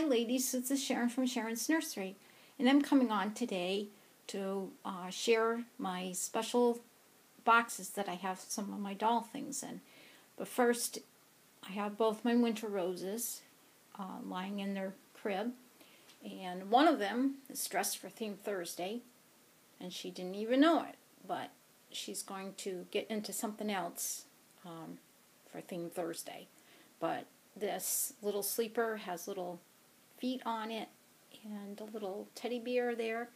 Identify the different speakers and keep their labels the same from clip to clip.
Speaker 1: ladies, this is Sharon from Sharon's Nursery, and I'm coming on today to share my special boxes that I have some of my doll things in. But first, I have both my winter roses lying in their crib, and one of them is dressed for Theme Thursday, and she didn't even know it, but she's going to get into something else for Theme Thursday. But this little sleeper has little feet on it and a little teddy bear there.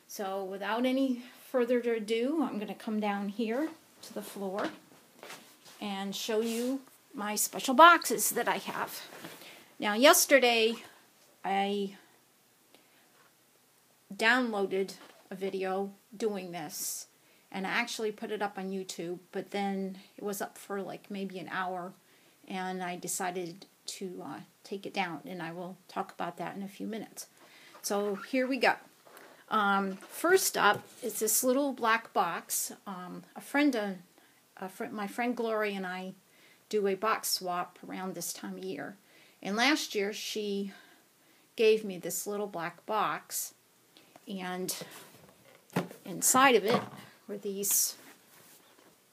Speaker 1: So without any further ado, I'm going to come down here to the floor and show you my special boxes that I have. Now yesterday I downloaded a video doing this, and I actually put it up on YouTube, but then it was up for like maybe an hour, and I decided to take it down, and I will talk about that in a few minutes. So here we go. First up is this little black box. My friend Gloria and I do a box swap around this time of year, and last year she gave me this little black box, and inside of it were these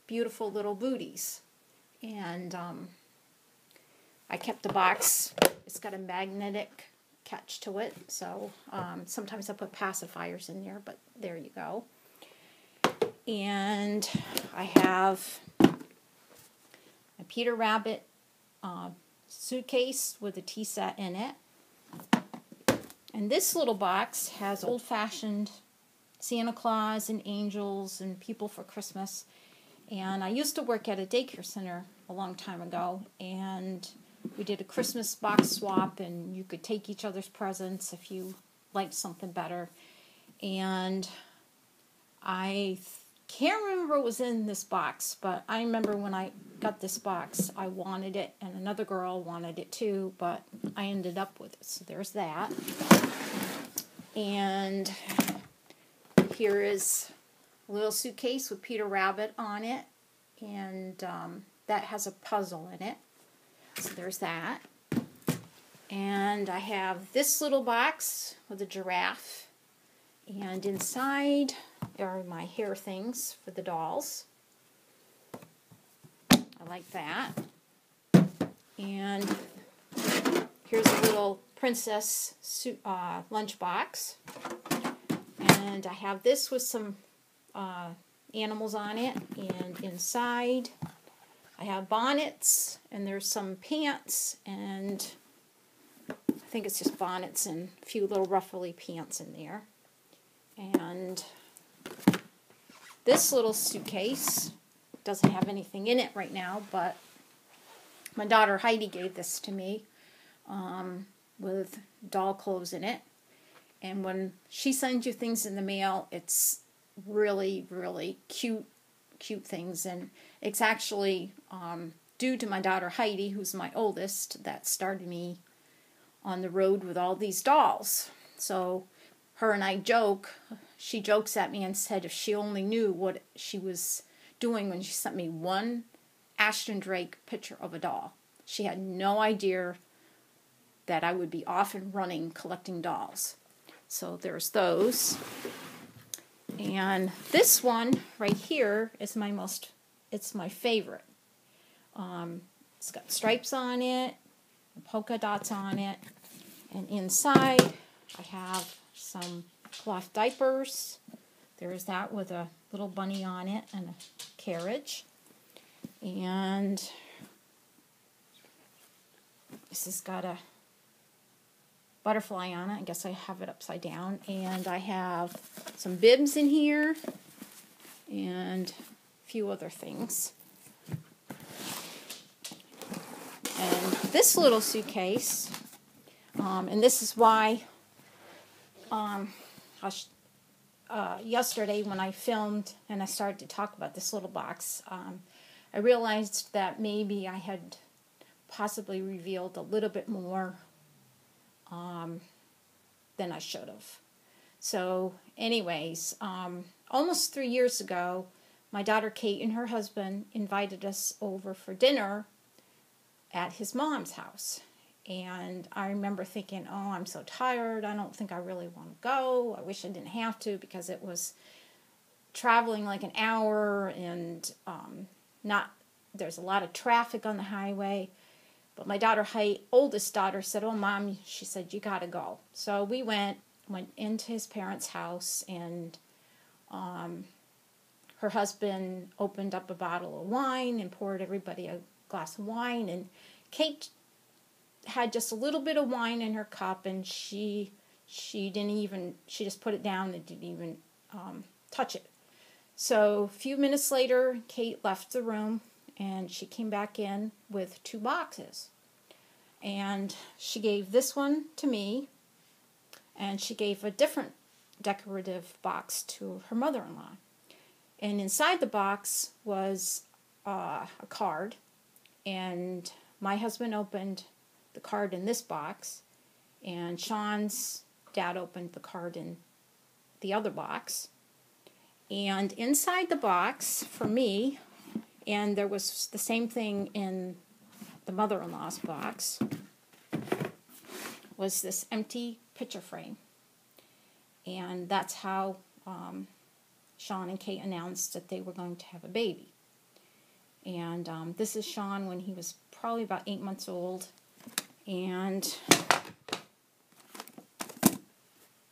Speaker 1: beautiful little booties. And I kept the box. It's got a magnetic catch to it, so sometimes I put pacifiers in there, but there you go. And I have a Peter Rabbit suitcase with a tea set in it. And this little box has old-fashioned Santa Claus and angels and people for Christmas. And I used to work at a daycare center a long time ago, and we did a Christmas box swap, and you could take each other's presents if you liked something better. And I can't remember what was in this box, but I remember when I got this box, I wanted it, and another girl wanted it too, but I ended up with it. So there's that. And here is a little suitcase with Peter Rabbit on it, and that has a puzzle in it. So there's that. And I have this little box with a giraffe, and inside are my hair things for the dolls. I like that. And here's a little princess lunchbox. And I have this with some animals on it, and inside I have bonnets, and there's some pants, and I think it's just bonnets and a few little ruffly pants in there. And this little suitcase doesn't have anything in it right now, but my daughter Heidi gave this to me with doll clothes in it. And when she sends you things in the mail, it's really, really cute things. And it's actually due to my daughter Heidi, who's my oldest, that started me on the road with all these dolls. So her and I joke. She jokes at me and said if she only knew what she was doing when she sent me one Ashton Drake picture of a doll. She had no idea that I would be off and running collecting dolls. So there's those. And this one right here is it's my favorite. It's got stripes on it, polka dots on it, and inside I have some cloth diapers. There's that with a little bunny on it and a carriage. And this has got a butterfly on it. I guess I have it upside down. And I have some bibs in here and a few other things. And this little suitcase, and this is why yesterday when I filmed and I started to talk about this little box, I realized that maybe I had possibly revealed a little bit more than I should have. So anyways, almost 3 years ago, my daughter Kate and her husband invited us over for dinner at his mom's house. And I remember thinking, oh, I'm so tired. I don't think I really want to go. I wish I didn't have to, because it was traveling like an hour, and there's a lot of traffic on the highway. But my oldest daughter said, oh, Mom, she said, you got to go. So we went into his parents' house, and her husband opened up a bottle of wine and poured everybody a glass of wine. And Kate had just a little bit of wine in her cup, and she just put it down and didn't even touch it. So a few minutes later, Kate left the room, and she came back in with 2 boxes. And she gave this one to me, and she gave a different decorative box to her mother-in-law. And inside the box was a card, and my husband opened the card in this box, and Sean's dad opened the card in the other box. And inside the box for me, and there was the same thing in the mother-in-law's box, was this empty picture frame. And that's how Sean and Kate announced that they were going to have a baby. And this is Sean when he was probably about 8 months old. And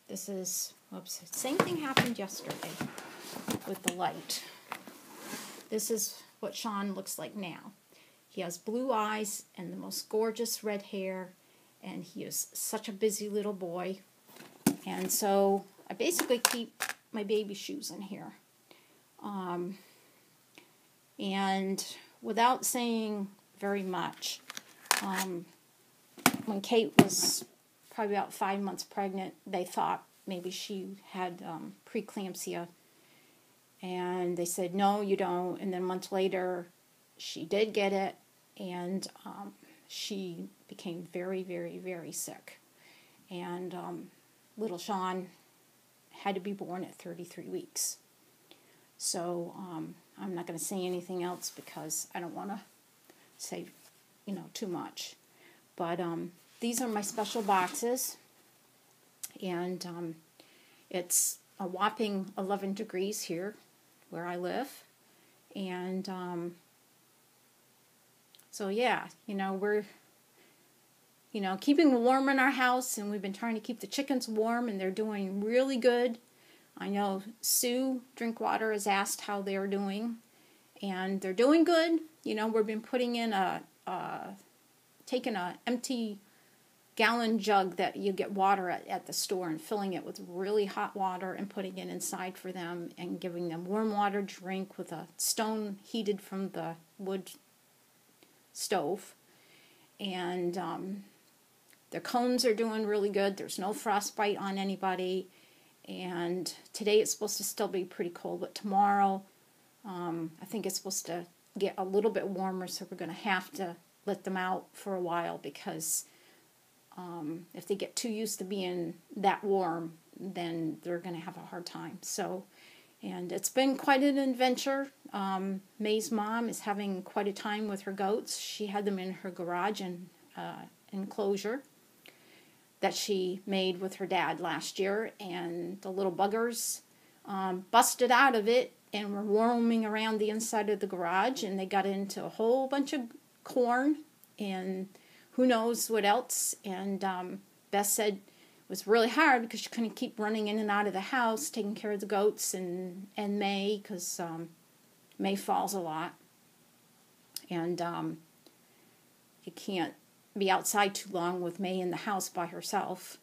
Speaker 1: this is, same thing happened yesterday with the light. This is what Sean looks like now. He has blue eyes and the most gorgeous red hair, and he is such a busy little boy. And so I basically keep my baby shoes in here. And without saying very much, when Kate was probably about 5 months pregnant, they thought maybe she had preeclampsia. And they said, no, you don't. And then a month later, she did get it, and she became very, very, very sick. And little Sean had to be born at 33 weeks. So I'm not going to say anything else because I don't want to say, too much. But these are my special boxes, and it's a whopping 11 degrees here where I live. And so yeah, we're keeping warm in our house, and we've been trying to keep the chickens warm, and they're doing really good. I know Sue Drinkwater has asked how they're doing, and they're doing good. We've been putting in taking an empty gallon jug that you get water at the store and filling it with really hot water and putting it inside for them and giving them warm water to drink with a stone heated from the wood stove. And their cones are doing really good. There's no frostbite on anybody. And today it's supposed to still be pretty cold, but tomorrow I think it's supposed to get a little bit warmer, so we're going to have to let them out for a while, because if they get too used to being that warm, then they're going to have a hard time. So, and it's been quite an adventure. May's mom is having quite a time with her goats. She had them in her garage and enclosure that she made with her dad last year, and the little buggers busted out of it and were roaming around the inside of the garage, and they got into a whole bunch of corn and who knows what else. And Beth said it was really hard because she couldn't keep running in and out of the house taking care of the goats and May, because May falls a lot, and you can't be outside too long with May in the house by herself.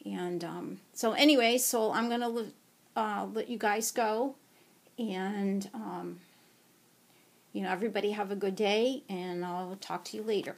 Speaker 1: And so anyway, so I'm going to let you guys go, and everybody have a good day, and I'll talk to you later.